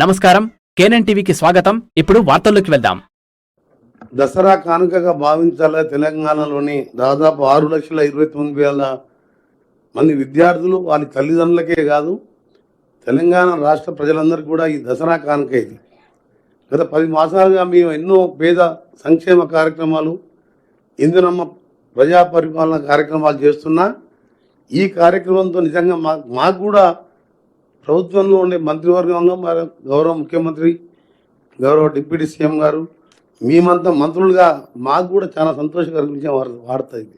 నమస్కారం, కేఎన్ఎన్ టీవీకి స్వాగతం. ఇప్పుడు వార్తల్లోకి వెళ్దాం. దసరా కానుకగా భావించాల తెలంగాణలోని దాదాపు 6,29,000 మంది విద్యార్థులు వారి తల్లిదండ్రులకే కాదు తెలంగాణ రాష్ట్ర ప్రజలందరికీ కూడా ఈ దసరా కానుక ఇది. గత 10 మాసాలుగా మేము ఎన్నో పేద సంక్షేమ కార్యక్రమాలు, ఇందిరమ్మ ప్రజా పరిపాలన కార్యక్రమాలు చేస్తున్నా ఈ కార్యక్రమంతో నిజంగా మాకు కూడా ప్రభుత్వంలో ఉండే మంత్రివర్గంలో మరి గౌరవ ముఖ్యమంత్రి, గౌరవ డిప్యూటీ సీఎం గారు, మేమంతా మంత్రులుగా మాకు కూడా చాలా సంతోషం కలిగించే వార్త ఇది.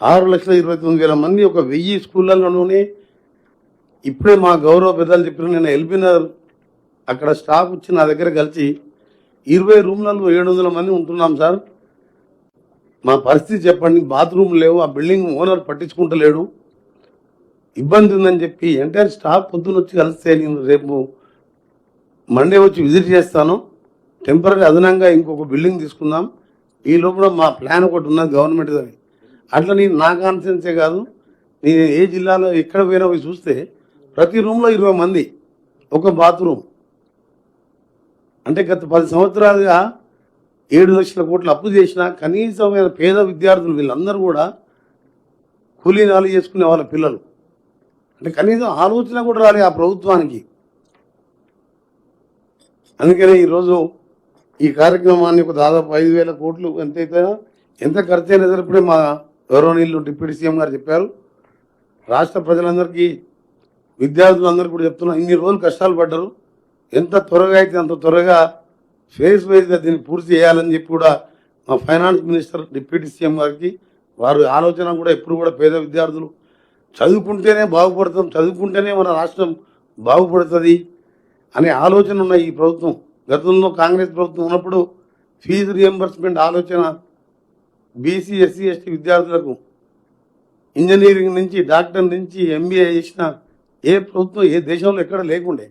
6,29,000 మంది ఒక 1000 స్కూళ్ళలోనే. ఇప్పుడే మా గౌరవ పెద్దలు చెప్పిన నేను ఎల్బీనగర్ అక్కడ స్టాఫ్ వచ్చి నా దగ్గర కలిసి 20 రూమ్లలో 700 మంది ఉంటున్నాం సార్, మా పరిస్థితి చెప్పండి, బాత్రూమ్ లేవు, ఆ బిల్డింగ్ ఓనర్ పట్టించుకుంటలేడు, ఇబ్బంది ఉందని చెప్పి ఎంటైర్ స్టాఫ్ పొద్దున్న వచ్చి కలిస్తే నేను రేపు మండే వచ్చి విజిట్ చేస్తాను, టెంపరీ అదనంగా ఇంకొక బిల్డింగ్ తీసుకుందాం, ఈ లోపల మా ప్లాన్ ఒకటి ఉన్నది గవర్నమెంట్ అది. అట్లా నేను నా కాన్ఫిడెన్సే కాదు, నేను ఏ జిల్లాలో ఎక్కడ పోయినా పోయి చూస్తే ప్రతి రూమ్లో 20 మంది, ఒక బాత్రూమ్. అంటే గత 10 సంవత్సరాలుగా 7 లక్షల కోట్లు అప్పు చేసిన కనీసమైన పేద విద్యార్థులు వీళ్ళందరూ కూడా కూలీనాలు చేసుకునే వాళ్ళ పిల్లలు, అంటే కనీసం ఆలోచన కూడా రాలే ఆ ప్రభుత్వానికి. అందుకనే ఈరోజు ఈ కార్యక్రమాన్ని ఒక దాదాపు 5,000 కోట్లు ఎంత ఖర్చు అయినా సరే ఇప్పుడే మా గౌరవనీయులు డిప్యూటీ సీఎం గారు చెప్పారు. రాష్ట్ర ప్రజలందరికీ, విద్యార్థులందరికీ కూడా చెప్తున్నా, ఇన్ని రోజులు కష్టాలు పడ్డారు, ఎంత త్వరగా అయితే అంత త్వరగా ఫేజ్ వైజ్గా దీన్ని పూర్తి చేయాలని చెప్పి కూడా మా ఫైనాన్స్ మినిస్టర్ డిప్యూటీ సీఎం గారికి వారి ఆలోచన కూడా ఎప్పుడు కూడా పేద విద్యార్థులు చదువుకుంటేనే బాగుపడతాం, చదువుకుంటేనే మన రాష్ట్రం బాగుపడుతుంది అనే ఆలోచన ఉన్న ఈ ప్రభుత్వం. గతంలో కాంగ్రెస్ ప్రభుత్వం ఉన్నప్పుడు ఫీజు రియంబర్స్మెంట్ ఆలోచన బీసీ, ఎస్సీ, ఎస్టీ విద్యార్థులకు ఇంజనీరింగ్ నుంచి డాక్టర్ నుంచి ఎంబీఏ చేసిన ఏ ప్రభుత్వం ఏ దేశంలో ఎక్కడ లేకుండే,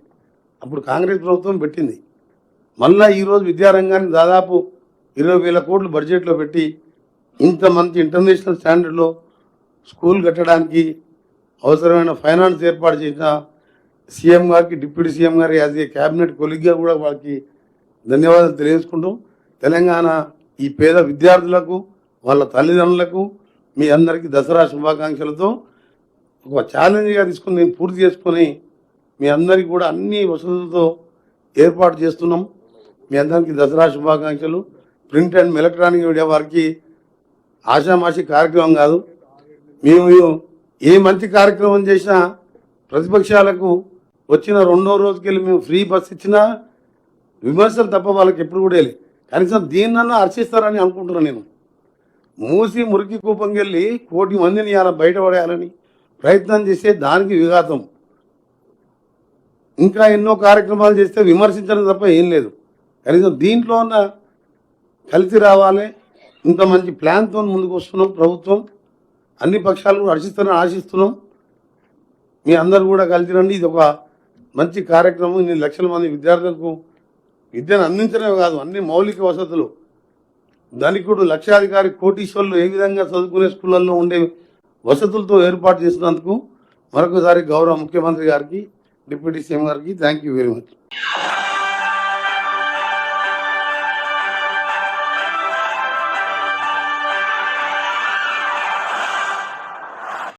అప్పుడు కాంగ్రెస్ ప్రభుత్వం పెట్టింది. మళ్ళీ ఈరోజు విద్యారంగానికి దాదాపు 20,000 కోట్లు బడ్జెట్లో పెట్టి ఇంత మంచి ఇంటర్నేషనల్ స్టాండర్డ్లో స్కూల్ కట్టడానికి అవసరమైన ఫైనాన్స్ ఏర్పాటు చేసిన సీఎం గారికి, డిప్యూటీ సీఎం గారి యాజ్ ఏ క్యాబినెట్ కొలీగ్గా కూడా వాళ్ళకి ధన్యవాదాలు తెలియజేసుకుంటూ, తెలంగాణ ఈ పేద విద్యార్థులకు వాళ్ళ తల్లిదండ్రులకు మీ అందరికీ దసరా శుభాకాంక్షలతో ఒక ఛాలెంజ్గా తీసుకుని నేను పూర్తి చేసుకొని మీ అందరికీ కూడా అన్ని వసతులతో ఏర్పాటు చేస్తున్నాం. మీ అందరికీ దసరా శుభాకాంక్షలు. ప్రింట్ అండ్ ఎలక్ట్రానిక్ మీడియా వారికి ఆషామాషి కార్యక్రమం కాదు, మేము ఏ మంచి కార్యక్రమం చేసినా ప్రతిపక్షాలకు వచ్చిన 2వ రోజుకెళ్ళి మేము ఫ్రీ బస్ ఇచ్చినా విమర్శలు తప్ప వాళ్ళకి ఎప్పుడు కూడా వెళ్ళి కనీసం దీన్నన్నా హర్షిస్తారని అనుకుంటున్నాను. నేను మూసి మురికి కూపంకెళ్ళి 1 కోటి మందిని ఇలా బయటపడేయాలని ప్రయత్నం చేస్తే దానికి విఘాతం. ఇంకా ఎన్నో కార్యక్రమాలు చేస్తే విమర్శించడం తప్ప ఏం లేదు. కనీసం దీంట్లో ఉన్న కలిసి రావాలి. ఇంత మంచి ప్లాన్తో ముందుకు వస్తున్నాం ప్రభుత్వం, అన్ని పక్షాలు కూడా ఆశిస్తున్నాం. మీ అందరూ కూడా కలిసి రండి. ఇది ఒక మంచి కార్యక్రమం. ఇన్ని లక్షల మంది విద్యార్థులకు విద్యను అందించడమే కాదు, అన్ని మౌలిక వసతులు, ధనికుడు లక్షాధికారి కోటీశ్వర్లు ఏ విధంగా చదువుకునే స్కూళ్ళల్లో ఉండే వసతులతో ఏర్పాటు చేసినందుకు మరొకసారి గౌరవ ముఖ్యమంత్రి గారికి, డిప్యూటీ సీఎం గారికి థ్యాంక్ యూ వెరీ మచ్.